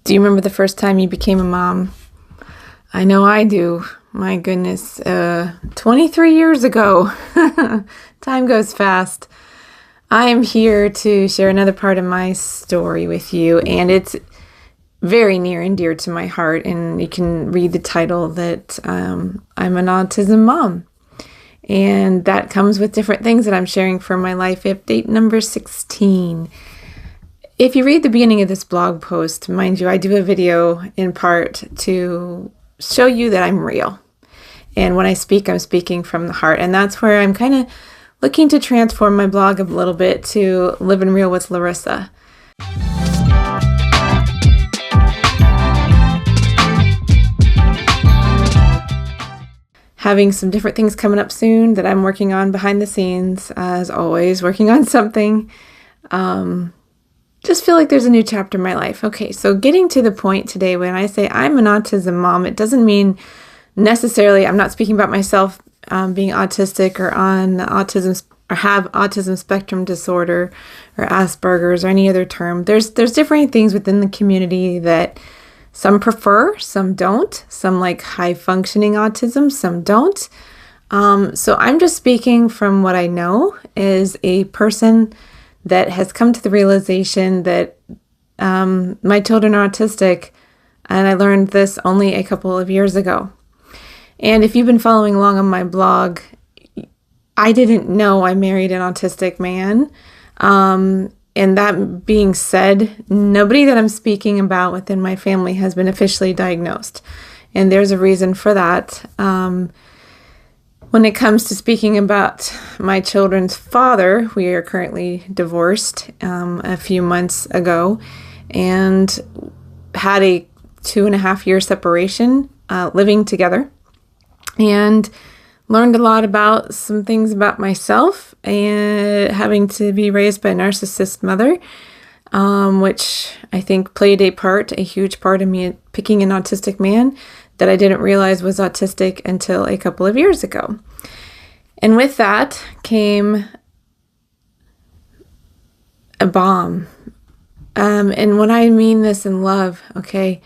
Do you remember the first time you became a mom? I know I do. My goodness, 23 years ago. Time goes fast. I am here to share another part of my story with you, and it's very near and dear to my heart, and you can read the title that I'm an autism mom. And that comes with different things that I'm sharing from my life update number 16. If you read the beginning of this blog post, mind you, I do a video in part to show you that I'm real. And when I speak, I'm speaking from the heart. And that's where I'm kind of looking to transform my blog a little bit to Living Real with Larissa. Having some different things coming up soon that I'm working on behind the scenes, as always, working on something. Just feel like there's a new chapter in my life. Okay, so getting to the point today, when I say I'm an autism mom, it doesn't mean necessarily I'm not speaking about myself being autistic or on autism or have autism spectrum disorder or Asperger's or any other term. There's different things within the community that some prefer, some don't. Some like high functioning autism, some don't. So I'm just speaking from what I know as a person that has come to the realization that my children are autistic, and I learned this only a couple of years ago. And if you've been following along on my blog, I didn't know I married an autistic man. And that being said, nobody that I'm speaking about within my family has been officially diagnosed. And there's a reason for that. When it comes to speaking about my children's father, we are currently divorced a few months ago and had a 2.5-year separation living together, and learned a lot about some things about myself and having to be raised by a narcissist mother, which I think played a huge part in me picking an autistic man that I didn't realize was autistic until a couple of years ago. And with that came a bomb. And when I mean this in love, okay,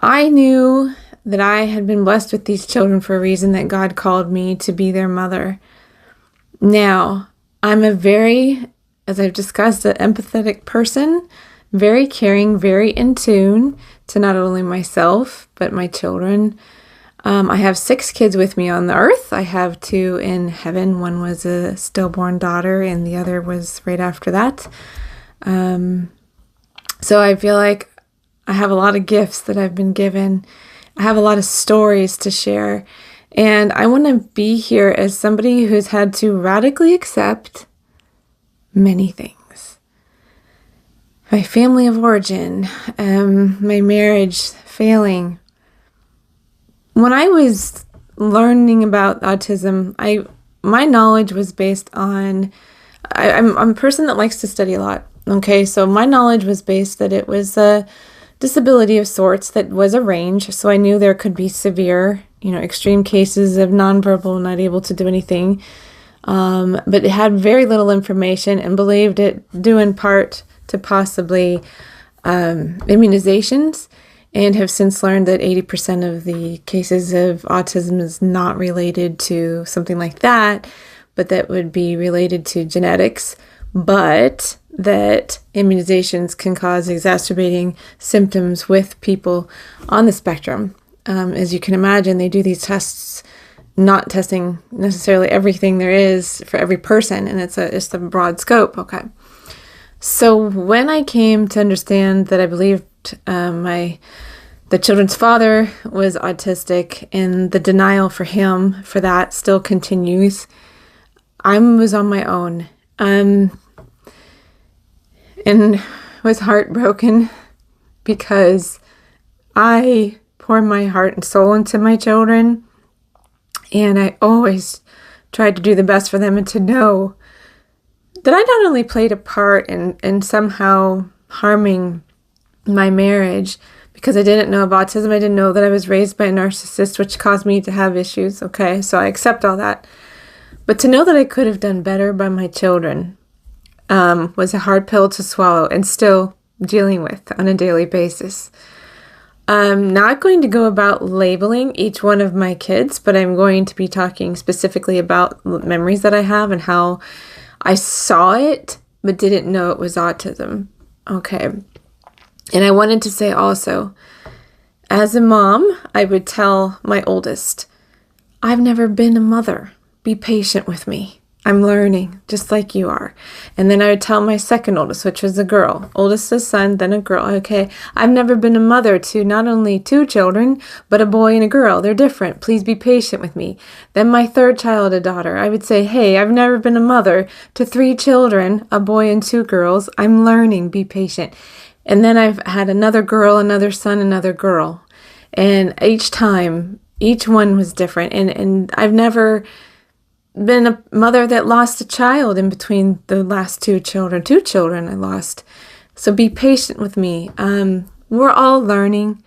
I knew that I had been blessed with these children for a reason, that God called me to be their mother. Now, I'm a very, as I've discussed, an empathetic person, very caring, very in tune to not only myself, but my children. I have 6 kids with me on the earth. I have 2 in heaven. One was a stillborn daughter, and the other was right after that. So I feel like I have a lot of gifts that I've been given. I have a lot of stories to share. And I want to be here as somebody who's had to radically accept many things. My family of origin, my marriage failing. When I was learning about autism, my knowledge was based on, I'm a person that likes to study a lot. Okay, so my knowledge was based that it was a disability of sorts that was a range. So I knew there could be severe, extreme cases of nonverbal, not able to do anything. But it had very little information, and believed it due in part to possibly immunizations, and have since learned that 80% of the cases of autism is not related to something like that, but that would be related to genetics, but that immunizations can cause exacerbating symptoms with people on the spectrum. As you can imagine, they do these tests, not testing necessarily everything there is for every person, and it's a broad scope. Okay. So when I came to understand that I believed the children's father was autistic, and the denial for him for that still continues, I was on my own. And was heartbroken because I pour my heart and soul into my children, and I always tried to do the best for them, and to know that I not only played a part in somehow harming my marriage because I didn't know of autism. I didn't know that I was raised by a narcissist, which caused me to have issues. Okay, so I accept all that. But to know that I could have done better by my children was a hard pill to swallow, and still dealing with on a daily basis. I'm not going to go about labeling each one of my kids, but I'm going to be talking specifically about memories that I have and how I saw it, but didn't know it was autism. Okay. And I wanted to say also, as a mom, I would tell my oldest, I've never been a mother. Be patient with me. I'm learning, just like you are. And then I would tell my second oldest, which was a girl. Oldest a son, then a girl. Okay, I've never been a mother to not only 2 children, but a boy and a girl. They're different. Please be patient with me. Then my third child, a daughter. I would say, hey, I've never been a mother to 3 children, a boy and 2 girls. I'm learning. Be patient. And then I've had another girl, another son, another girl. And each time, each one was different. And I've never been a mother that lost a child in between the last 2 children. 2 children I lost. So be patient with me. We're all learning.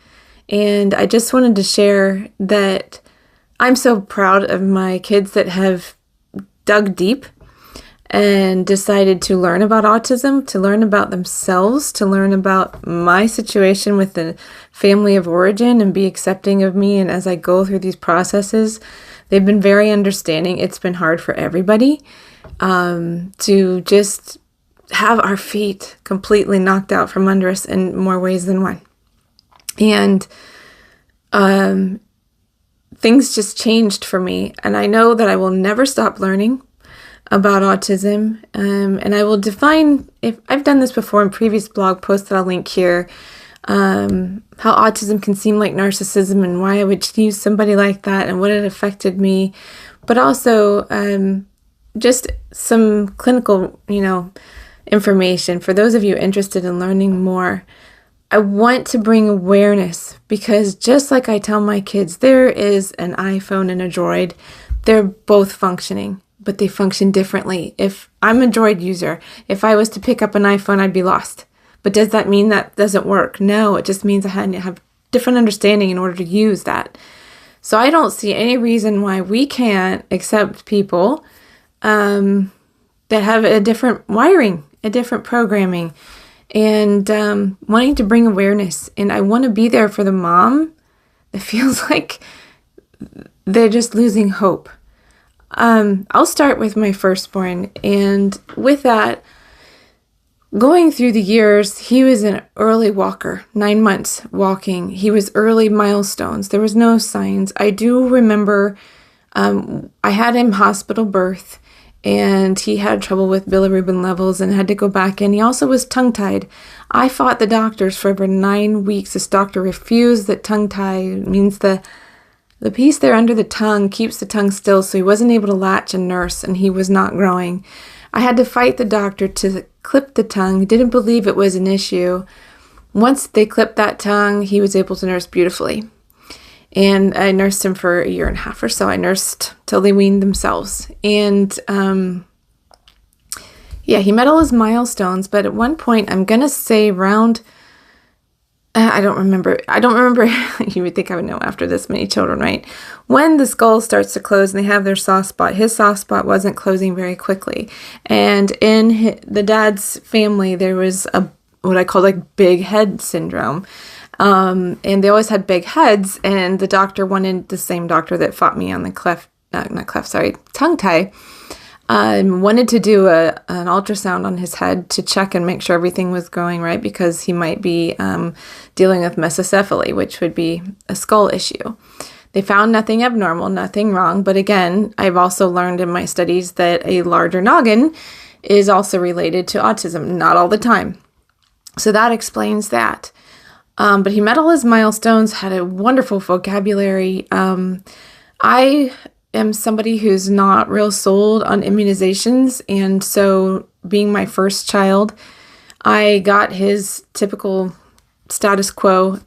And I just wanted to share that I'm so proud of my kids that have dug deep and decided to learn about autism, to learn about themselves, to learn about my situation with the family of origin and be accepting of me. And as I go through these processes, they've been very understanding. It's been hard for everybody to just have our feet completely knocked out from under us in more ways than one. And things just changed for me. And I know that I will never stop learning about autism. And I will define, if I've done this before in previous blog posts that I'll link here, how autism can seem like narcissism and why I would choose somebody like that and what it affected me, but also just some clinical, information for those of you interested in learning more. I want to bring awareness because just like I tell my kids, there is an iPhone and a Droid. They're both functioning, but they function differently. If I'm a Droid user, if I was to pick up an iPhone, I'd be lost. But does that mean that doesn't work? No, it just means I had to have different understanding in order to use that. So I don't see any reason why we can't accept people that have a different wiring, a different programming, and wanting to bring awareness. And I want to be there for the mom that feels like they're just losing hope. I'll start with my firstborn. And with that, going through the years, he was an early walker, 9 months walking. He was early milestones. There was no signs. I do remember I had him hospital birth, and he had trouble with bilirubin levels and had to go back in. He also was tongue-tied. I fought the doctors for over 9 weeks. This doctor refused that tongue-tie means the piece there under the tongue keeps the tongue still, so he wasn't able to latch and nurse, and he was not growing. I had to fight the doctor to clip the tongue. He didn't believe it was an issue. Once they clipped that tongue, he was able to nurse beautifully. And I nursed him for 1.5 years or so. I nursed till they weaned themselves. And he met all his milestones. But at one point, I'm going to say around, I don't remember. You would think I would know after this many children, right? When the skull starts to close and they have their soft spot, his soft spot wasn't closing very quickly. And in the dad's family, there was what I call like big head syndrome. And they always had big heads. And the doctor wanted, the same doctor that fought me on the tongue tie, wanted to do an ultrasound on his head to check and make sure everything was going right because he might be dealing with mesocephaly, which would be a skull issue. They found nothing abnormal, nothing wrong. But again, I've also learned in my studies that a larger noggin is also related to autism, not all the time. So that explains that. But he met all his milestones, had a wonderful vocabulary. I am somebody who's not real sold on immunizations, and so being my first child, I got his typical status quo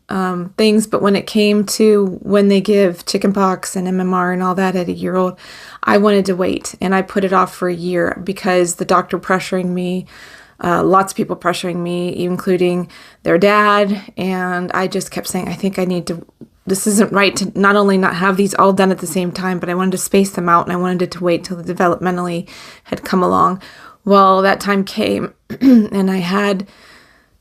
things, but when it came to when they give chickenpox and MMR and all that at a year old, I wanted to wait, and I put it off for a year because the doctor pressuring me, lots of people pressuring me, including their dad, and I just kept saying, I think I need to, this isn't right to not only not have these all done at the same time, but I wanted to space them out, and I wanted it to wait till the developmentally had come along. Well, that time came, and I had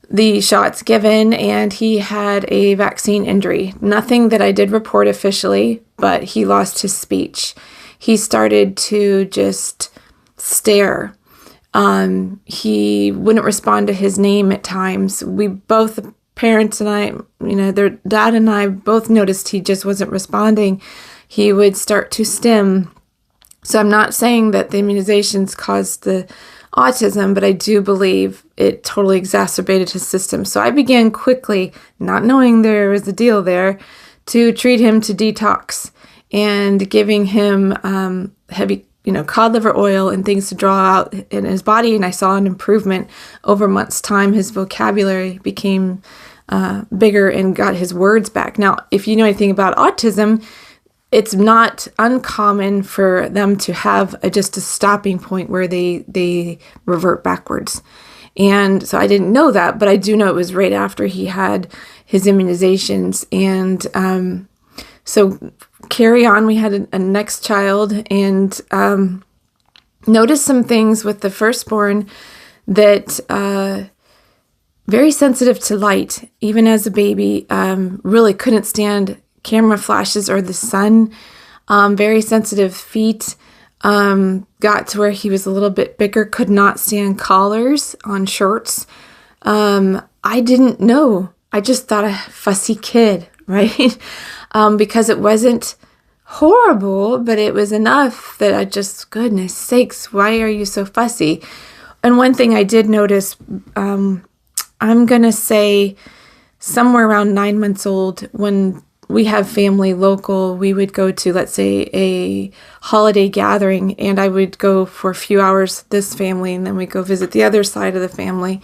the shots given, and he had a vaccine injury. Nothing that I did report officially, but he lost his speech. He started to just stare. He wouldn't respond to his name at times. We both, parents and I, their dad and I both noticed he just wasn't responding. He would start to stim. So I'm not saying that the immunizations caused the autism, but I do believe it totally exacerbated his system. So I began quickly, not knowing there was a deal there, to treat him to detox and giving him heavy, cod liver oil and things to draw out in his body. And I saw an improvement over months' time. His vocabulary became bigger and got his words back. Now, if you know anything about autism, it's not uncommon for them to have just a stopping point where they revert backwards. And so I didn't know that, but I do know it was right after he had his immunizations. And so carry on, we had a next child, and noticed some things with the firstborn that very sensitive to light, even as a baby, really couldn't stand camera flashes or the sun, very sensitive feet, got to where he was a little bit bigger, could not stand collars on shirts. I didn't know. I just thought a fussy kid, right? Because it wasn't horrible, but it was enough that I just, goodness sakes, why are you so fussy? And one thing I did notice, I'm going to say somewhere around 9 months old, when we have family local, we would go to, let's say, a holiday gathering, and I would go for a few hours this family, and then we'd go visit the other side of the family.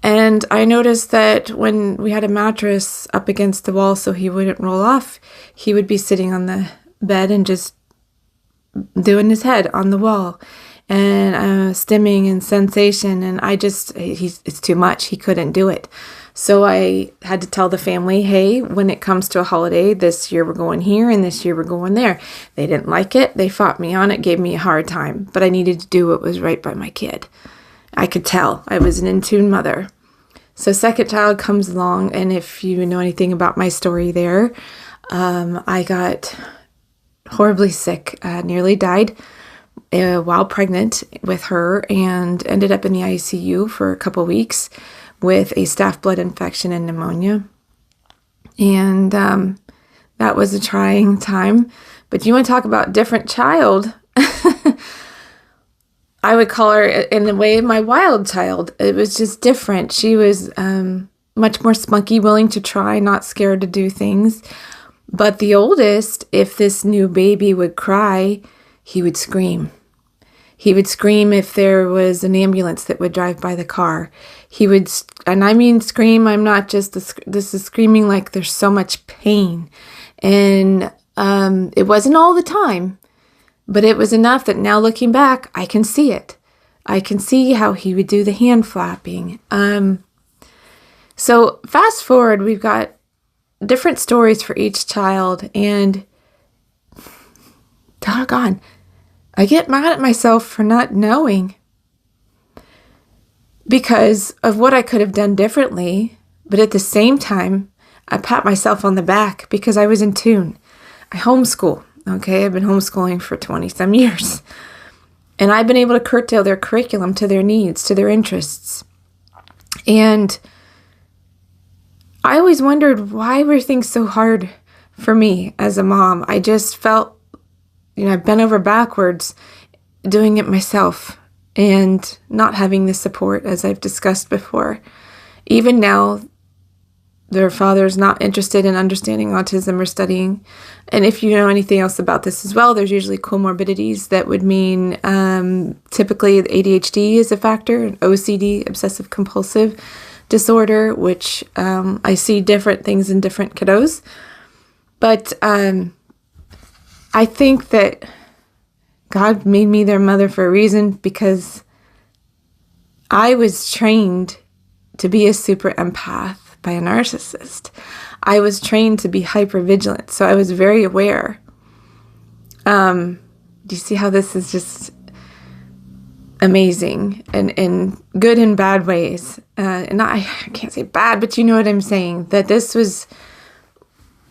And I noticed that when we had a mattress up against the wall so he wouldn't roll off, he would be sitting on the bed and just doing his head on the wall and stimming and sensation. And it's too much. He couldn't do it. So I had to tell the family, hey, when it comes to a holiday, this year we're going here and this year we're going there. They didn't like it. They fought me on it, gave me a hard time, but I needed to do what was right by my kid. I could tell I was an in-tune mother. So second child comes along, and if you know anything about my story there, I got horribly sick, nearly died while pregnant with her, and ended up in the ICU for a couple weeks with a staph blood infection and pneumonia. And that was a trying time. But you want to talk about different child? I would call her, in a way, my wild child. It was just different. She was much more spunky, willing to try, not scared to do things. But the oldest, if this new baby would cry, he would scream. He would scream if there was an ambulance that would drive by the car. He would, and I mean scream, I'm not just, this is screaming like there's so much pain. And it wasn't all the time, but it was enough that now looking back, I can see it. I can see how he would do the hand flapping. So fast forward, we've got different stories for each child, and doggone, I get mad at myself for not knowing because of what I could have done differently. But at the same time, I pat myself on the back because I was in tune. I homeschool. Okay, I've been homeschooling for 20 some years. And I've been able to curtail their curriculum to their needs, to their interests. And I always wondered, why were things so hard for me as a mom? I just felt, I bent over backwards doing it myself and not having the support, as I've discussed before. Even now, their father's not interested in understanding autism or studying. And if you know anything else about this as well, there's usually comorbidities that would mean typically ADHD is a factor, OCD, obsessive compulsive disorder, which I see different things in different kiddos. But I think that God made me their mother for a reason, because I was trained to be a super empath by a narcissist. I was trained to be hypervigilant, so I was very aware. Do you see how this is just amazing and in good and bad ways. And I can't say bad, but you know what I'm saying, that this was,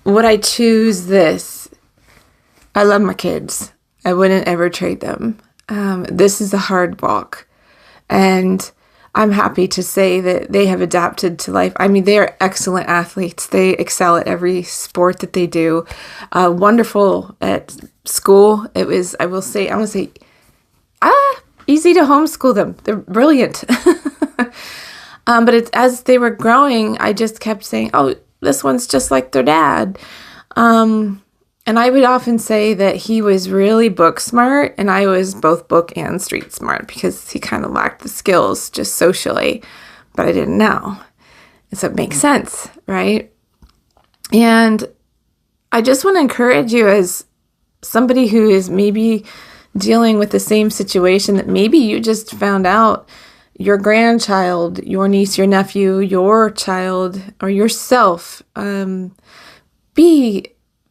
would I choose this? I love my kids. I wouldn't ever trade them. This is a hard walk. And I'm happy to say that they have adapted to life. I mean, they are excellent athletes. They excel at every sport that they do. Wonderful at school. It was, I want to say, easy to homeschool them. They're brilliant. But it's, as they were growing, I just kept saying, oh, this one's just like their dad. And I would often say that he was really book smart and I was both book and street smart because he kind of lacked the skills just socially, but I didn't know. And so it makes sense, right? And I just want to encourage you, as somebody who is maybe dealing with the same situation that maybe you just found out your grandchild, your niece, your nephew, your child, or yourself,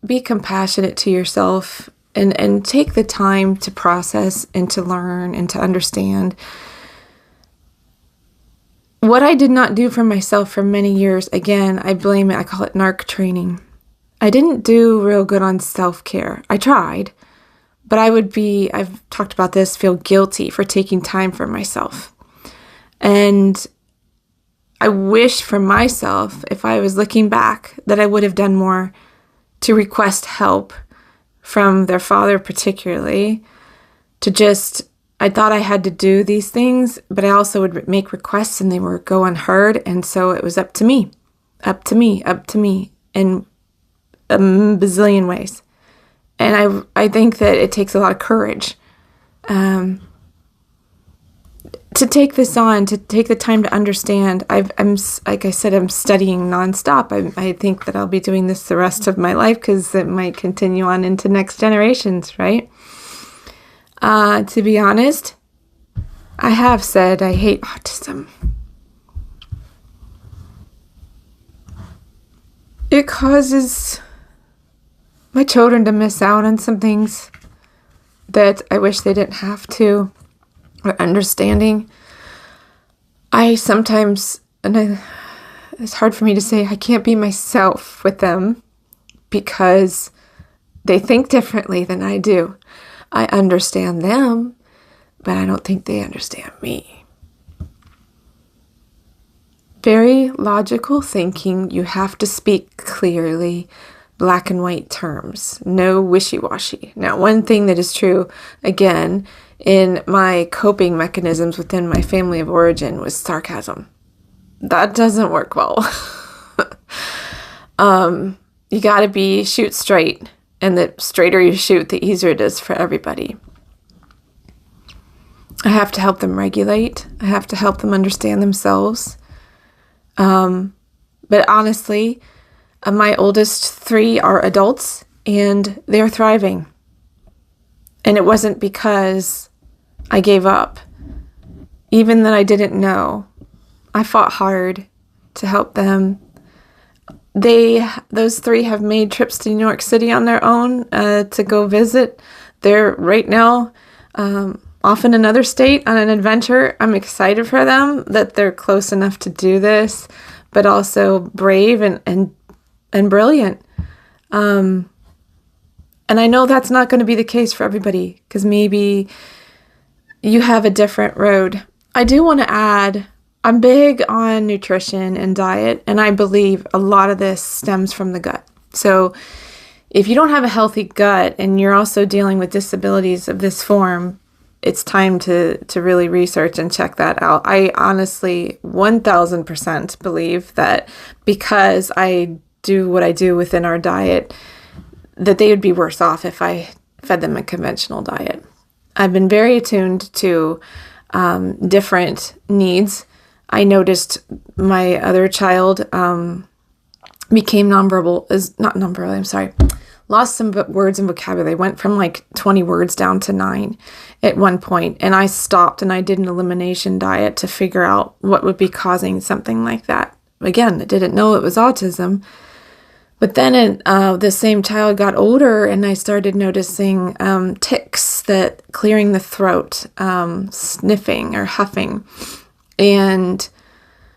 be compassionate to yourself and take the time to process and to learn and to understand. What I did not do for myself for many years, again, I blame it. I call it narc training. I didn't do real good on self-care. I tried, but I've talked about this, feel guilty for taking time for myself. And I wish for myself, if I was looking back, that I would have done more to request help from their father particularly, I thought I had to do these things, but I also would make requests and they would go unheard. And so it was up to me in a bazillion ways. And I think that it takes a lot of courage to take this on, to take the time to understand. I'm like I said, I'm studying nonstop. I think that I'll be doing this the rest of my life because it might continue on into next generations, right? To be honest, I have said I hate autism. It causes my children to miss out on some things that I wish they didn't have to. Or understanding. I sometimes, it's hard for me to say, I can't be myself with them because they think differently than I do. I understand them, but I don't think they understand me. Very logical thinking. You have to speak clearly, black and white terms, no wishy-washy. Now, one thing that is true, again, in my coping mechanisms within my family of origin was sarcasm. That doesn't work well. You gotta shoot straight, and the straighter you shoot, the easier it is for everybody. I have to help them regulate. I have to help them understand themselves. But honestly, my oldest 3 are adults, and they're thriving. And it wasn't because I gave up. Even that I didn't know, I fought hard to help them. Those 3 have made trips to New York City on their own to go visit. They're right now off in another state on an adventure. I'm excited for them that they're close enough to do this, but also brave and brilliant. And I know that's not going to be the case for everybody, because maybe you have a different road. I do want to add, I'm big on nutrition and diet, and I believe a lot of this stems from the gut. So if you don't have a healthy gut and you're also dealing with disabilities of this form, it's time to really research and check that out. I honestly 1000% believe that because I do what I do within our diet, that they would be worse off if I fed them a conventional diet. I've been very attuned to different needs. I noticed my other child became lost some words and vocabulary. Went from like 20 words down to 9 at one point. And I stopped and I did an elimination diet to figure out what would be causing something like that. Again, I didn't know it was autism, But then the same child got older, and I started noticing tics, that clearing the throat, sniffing or huffing. And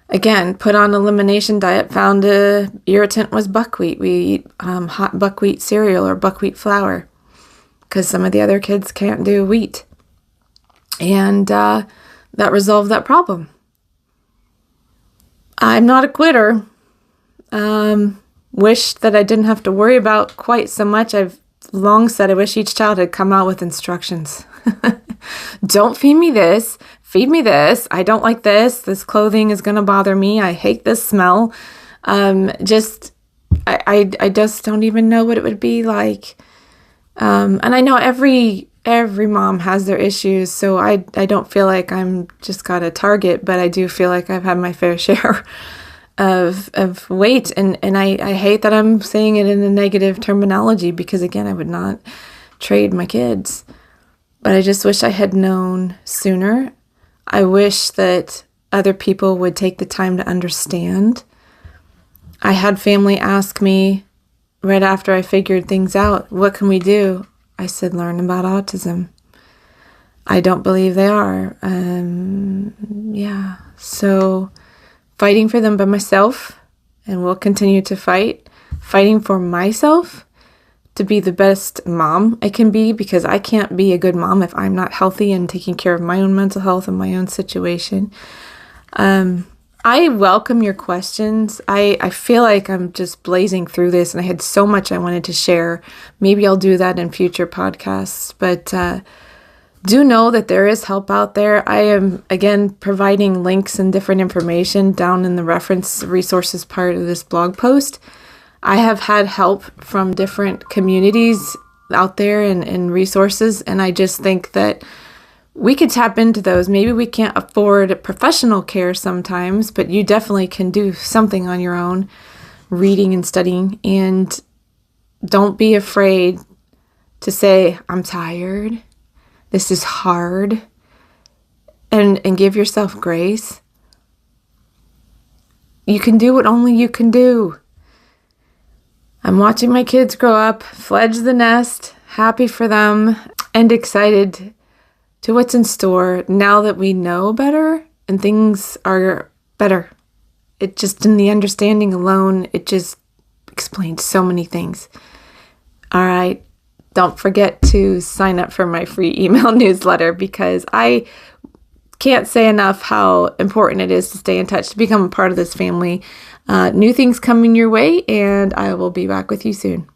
again, put on elimination diet, found the irritant was buckwheat. We eat hot buckwheat cereal or buckwheat flour because some of the other kids can't do wheat. And that resolved that problem. I'm not a quitter. Wish that I didn't have to worry about quite so much. I've long said I wish each child had come out with instructions. Don't feed me this. Feed me this. I don't like this. This clothing is going to bother me. I hate this smell. I just don't even know what it would be like. And I know every mom has their issues, so I don't feel like I'm just got a target, but I do feel like I've had my fair share of weight, and I hate that I'm saying it in a negative terminology, because again, I would not trade my kids. But I just wish I had known sooner. I wish that other people would take the time to understand. I had family ask me right after I figured things out, what can we do? I said, learn about autism. I don't believe they are. So fighting for them by myself, and will continue to fighting for myself to be the best mom I can be, because I can't be a good mom if I'm not healthy and taking care of my own mental health and my own situation. I welcome your questions. I feel like I'm just blazing through this, and I had so much I wanted to share. Maybe I'll do that in future podcasts, but do know that there is help out there. I am, again, providing links and different information down in the reference resources part of this blog post. I have had help from different communities out there and resources, and I just think that we could tap into those. Maybe we can't afford professional care sometimes, but you definitely can do something on your own, reading and studying. And don't be afraid to say, I'm tired. This is hard. And give yourself grace. You can do what only you can do. I'm watching my kids grow up, fledge the nest, happy for them, and excited to what's in store now that we know better and things are better. It just, in the understanding alone, it just explains so many things. All right. Don't forget to sign up for my free email newsletter, because I can't say enough how important it is to stay in touch, to become a part of this family. New things coming your way, and I will be back with you soon.